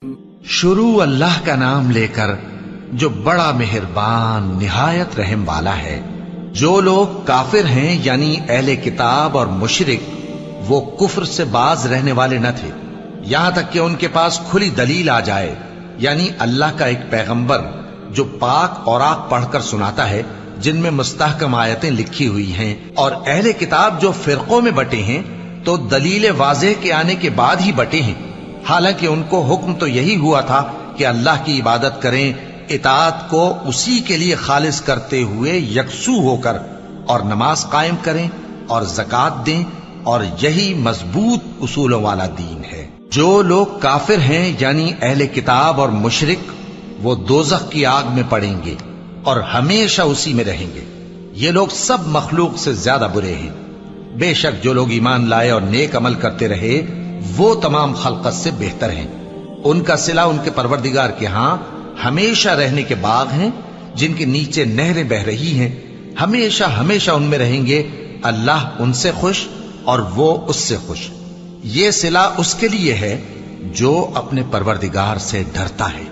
शुरू अल्लाह का नाम लेकर जो बड़ा मेहरबान निहायत रहम वाला है। जो लोग काफिर हैं यानी अहले किताब और मुशरिक, वो कुफ्र से बाज रहने वाले न थे यहां तक कि उनके पास खुली दलील आ जाए, यानी अल्लाह का एक पैगंबर जो पाक और आक पढ़कर सुनाता है जिनमें मुस्तहकम आयतें लिखी हुई हैं, और अहले किताब जो फिरकों में बटे हैं तो दलील वाज़ेह के आने के बाद ही बटे हैं। हालांकि उनको हुक्म तो यही हुआ था कि अल्लाह की इबादत करें, इताअत को उसी के लिए खालिस करते हुए यकसू होकर, और नमाज कायम करें और ज़कात दें, और यही मजबूत उसूलों वाला दीन है। जो लोग काफिर हैं यानी अहले किताब और मुशरिक, वो दोज़ख की आग में पड़ेंगे और हमेशा उसी में रहेंगे। ये लोग सब मखलूक से ज्यादा बुरे हैं। बेशक जो लोग ईमान लाए और नेक अमल करते रहे वो तमाम खल्कत से बेहतर हैं। उनका सिला उनके परवरदिगार के यहां हमेशा रहने के बाग हैं जिनके नीचे नहरें बह रही हैं। हमेशा हमेशा उनमें रहेंगे। अल्लाह उनसे खुश और वो उससे खुश। ये सिला उसके लिए है जो अपने परवरदिगार से डरता है।